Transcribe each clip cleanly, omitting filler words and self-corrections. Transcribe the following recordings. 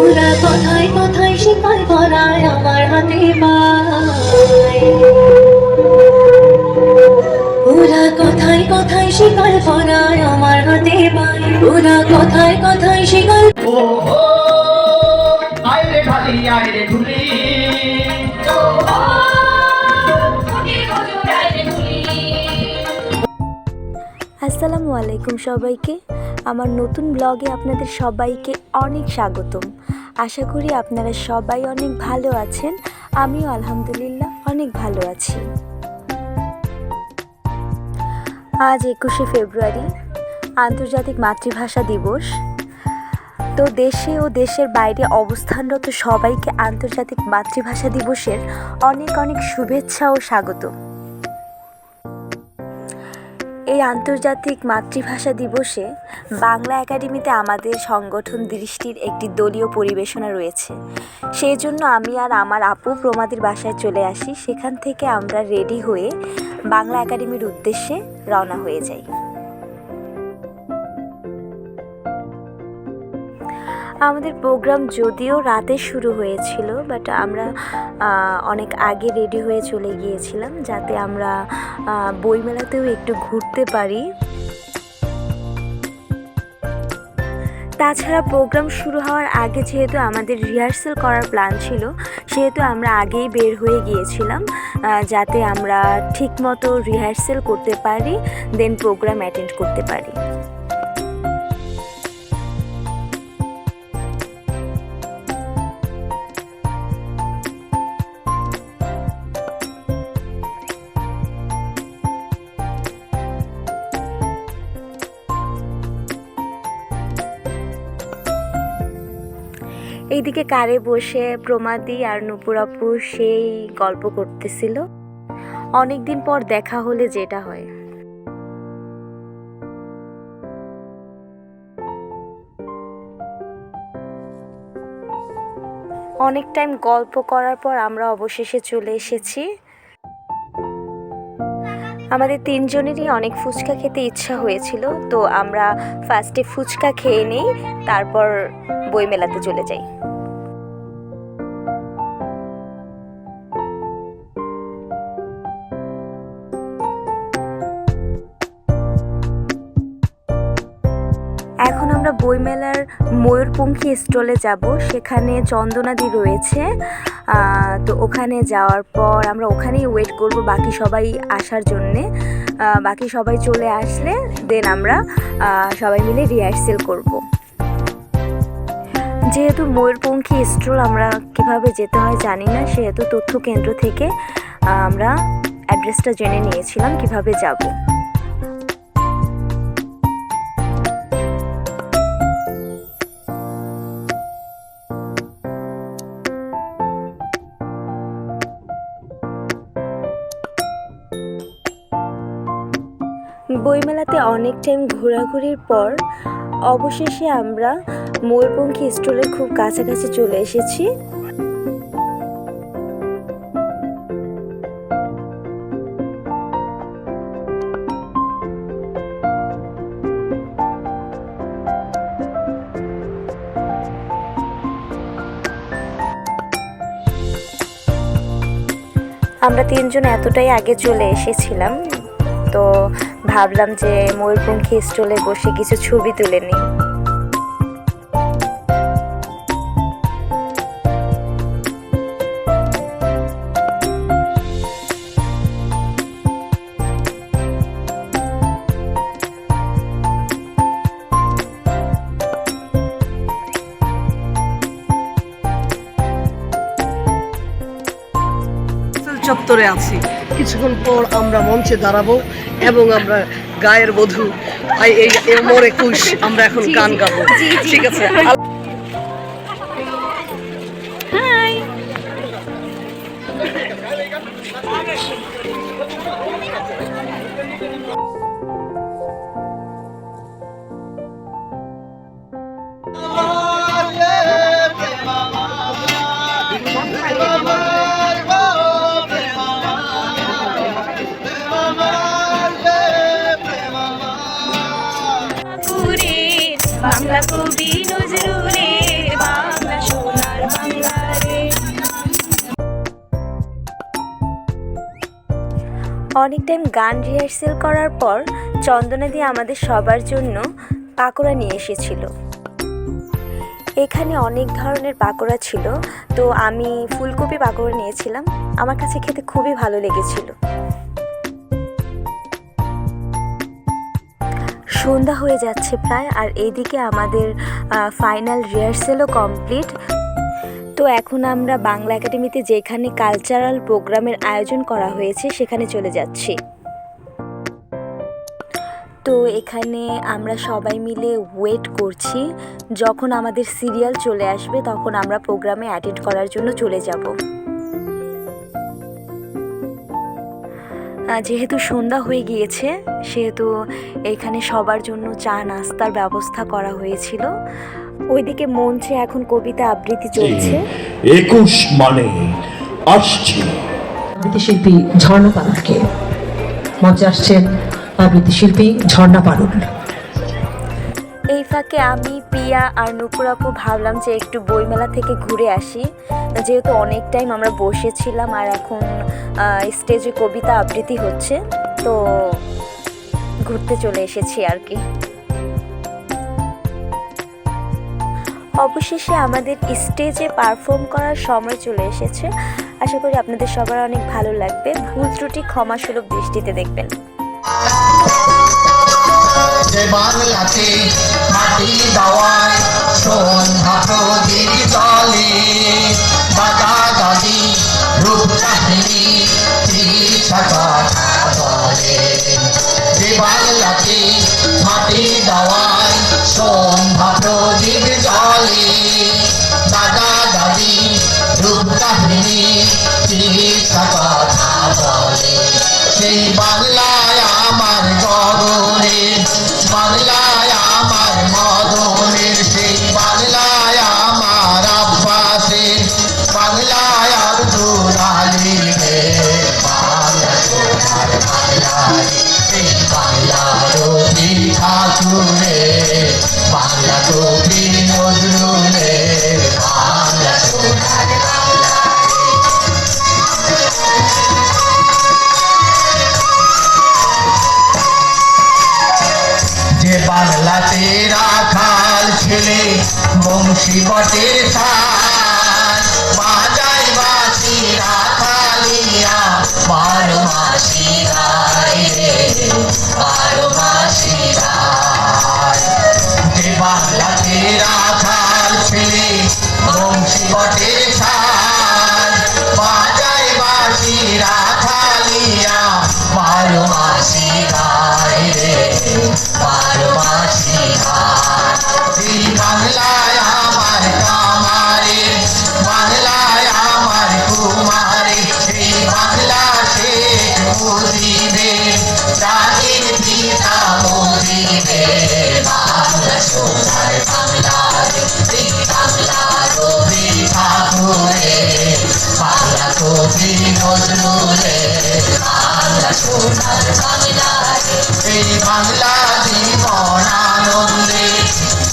ওরা কথায় কথায় শিকার করায় আমার হাতে পায়, ওরা কথায় কথায় শিকার করায় আমার হাতে পায়, ওরা কথায় কথায় শিকার। ও আইরে ঢালি আইরে ঢুলি, আসসালামু আলাইকুম সবাইকে। আমার নতুন ব্লগে আপনাদের সবাইকে অনেক স্বাগতম। আশা করি আপনারা সবাই অনেক ভালো আছেন। আমিও আলহামদুলিল্লাহ অনেক ভালো আছি। আজ 21শে ফেব্রুয়ারি, আন্তর্জাতিক মাতৃভাষা দিবস। তো দেশে ও দেশের বাইরে অবস্থানরত সবাইকে আন্তর্জাতিক মাতৃভাষা দিবসের অনেক অনেক শুভেচ্ছা ও স্বাগত। এই আন্তর্জাতিক মাতৃভাষা দিবসে বাংলা একাডেমিতে আমাদের সংগঠন দৃষ্টির একটি দলীয় পরিবেশনা রয়েছে। সেই জন্য আমি আর আমার আপু প্রমাদের বাসায় চলে আসি। সেখান থেকে আমরা রেডি হয়ে বাংলা একাডেমির উদ্দেশ্যে রওনা হয়ে যাই। আমাদের প্রোগ্রাম যদিও রাতে শুরু হয়েছিল, বাট আমরা অনেক আগে রেডি হয়ে চলে গিয়েছিলাম যাতে আমরা বইমেলাতেও একটু ঘুরতে পারি। তাছাড়া প্রোগ্রাম শুরু হওয়ার আগে যেহেতু আমাদের রিহার্সাল করার প্ল্যান ছিল, সেহেতু আমরা আগেই বের হয়ে গিয়েছিলাম যাতে আমরা ঠিকমতো রিহার্সাল করতে পারি, দেন প্রোগ্রাম অ্যাটেন্ড করতে পারি। এইদিকে কারে বসে প্রমাদি আর নূপুর আপু সেই গল্প করতেছিল। অনেকদিন পর দেখা হলে যেটা হয়। অনেক টাইম গল্প করার পর আমরা অবশেষে চলে এসেছি। আমাদের তিনজনেরই অনেক ফুচকা খেতে ইচ্ছা হয়েছিল, তো আমরা ফার্স্টে ফুচকা খেয়ে নিই, তারপর বইমেলাতে চলে যাই। এখন আমরা বইমেলার ময়ূরপঙ্খী স্টলে যাব। সেখানে চন্দনাদি রয়েছে, তো ওখানে যাওয়ার পর আমরা ওখানেই ওয়েট করব বাকি সবাই আসার জন্যে। বাকি সবাই চলে আসলে দেন আমরা সবাই মিলে রিহার্সেল করব। যেহেতু ময়ূরপঙ্খী স্টল আমরা কিভাবে যেতে হয় জানি না, সেহেতু তথ্য কেন্দ্র থেকে আমরা অ্যাড্রেসটা জেনে নিয়েছিলাম কিভাবে যাব। বইমেলাতে অনেক টাইম ঘোরাঘুরির পর অবশেষে আমরা ময়ূরপঙ্খী স্টলের খুব কাছাকাছি চলে এসেছি। আমরা তিনজন এতটাই আগে চলে এসেছিলাম, তো ভাবলাম যে ময়ূরপঙ্খী স্টলে বসে কিছু ছবি তুলে নিই। চত্বরে আছি। কিছুক্ষণ পর আমরা মঞ্চে দাঁড়াবো এবং আমরা গায়ের বধূ এই মোর 21 আমরা এখন গান গাবো। ঠিক আছে। ঘুরে বাংলা কবি নজরুলের বাংলা সোনার বাংলা রে। অনেক টাইম গান রিহার্সেল করার পর চন্দনাদি আমাদের সবার জন্য পাকোড়া নিয়ে এসেছিল। এখানে অনেক ধরনের পাকোড়া ছিল, তো আমি ফুলকপি পাকোড়া নিয়েছিলাম। আমার কাছে খেতে খুবই ভালো লেগেছিল। সন্ধ্যা হয়ে যাচ্ছে প্রায়, আর এইদিকে আমাদের ফাইনাল রিহার্সেলও কমপ্লিট। তো এখন আমরা বাংলা একাডেমিতে যেখানে কালচারাল প্রোগ্রামের আয়োজন করা হয়েছে সেখানে চলে যাচ্ছি। তো এখানে আমরা সবাই মিলে ওয়েট করছি, যখন আমাদের সিরিয়াল চলে আসবে তখন আমরা প্রোগ্রামে অ্যাটেন্ড করার জন্য চলে যাব। যেহেতু সন্ধ্যা হয়ে গিয়েছে সেহেতু এখানে সবার জন্য চা নাস্তার ব্যবস্থা করা হয়েছিল। ওইদিকে মঞ্চে এখন কবিতা আবৃত্তি চলছে। 21 মানে আসছে। আবৃত্তি শিল্পী ঝর্ণা পারুলকে মঞ্চে আসছেন আবৃত্তি শিল্পী ঝর্ণা পারুল। এই ফাঁকে আমি, পিয়া আর নুপুর আপু ভাবলাম যে একটু বইমেলা থেকে ঘুরে আসি, যেহেতু অনেক টাইম আমরা বসেছিলাম আর এখন স্টেজে কবিতা আবৃত্তি হচ্ছে, তো ঘুরতে চলে এসেছি আর কি। অবশেষে আমাদের স্টেজে পারফর্ম করার সময় চলে এসেছে। আশা করি আপনাদের সবার অনেক ভালো লাগবে। ভুল ত্রুটি ক্ষমাসুলভ দৃষ্টিতে দেখবেন। যে বাংলাতে মাটি দাওয়ায় সন্ধ্যা প্রদীপ জলে, দাদা দাদি রূপ কাহিনী চিকিৎসা কথা বলে। যে বাংলাতে মাটি দাওয়ায় সন্ধ্যা প্রদীপ জলে, দাদা দাদি রূপ কাহিনী চিকিৎসা কথা বলে। সেই বাংলায় আমার গগনে, বাংলায় আমার মদনের, সেই বাংলায় আমার আব্বাসের, বাংলায় আব্দুল আলীমের, বাংলা সোনার বাংলায় সেই বাংলা রবি ঠাকুরের, বাংলা কবি নজরুলের, বাংলা সোনার বাংলায়। যে বাংলাতে রাখাল ছেলে বংশী বটের সার, বাজাই বাঁশি রাখালিয়া 12 মাসি গায় রে, 12 মাসি গায়। যে বাংলাতে রাখাল ছেলে বংশী বটের সার, বাজাই বাঁশি রাখালিয়া 12 মাসি গায় রে, 12 মাসি গায়। এই বাংলায় আমার কামারে, বাংলায় আমার কুমারে, এই বাংলা শেখ মুজিবের, জাতির পিতা মুজিবের, বাংলা সোনার বাংলা রে। এই বাংলা রবি ঠাকুরের, বাংলা কবি নজরুলের, বাংলা সোনার বাংলা রে। এই বাংলা জীবন আনন্দে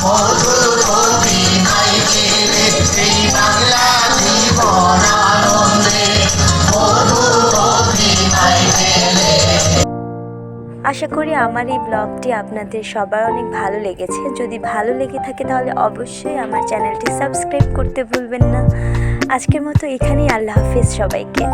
মধুর অভিনয় গেলে, এই বাংলা জীবন আনন্দে মধুর অভিনয় গেলে। আশা করি আমার এই ব্লগটি আপনাদের সবার অনেক ভালো লেগেছে। যদি ভালো লেগে থাকে তাহলে অবশ্যই আমার চ্যানেলটি সাবস্ক্রাইব করতে ভুলবেন না। আজকের মতো এখানেই, আল্লাহ হাফেজ সবাইকে।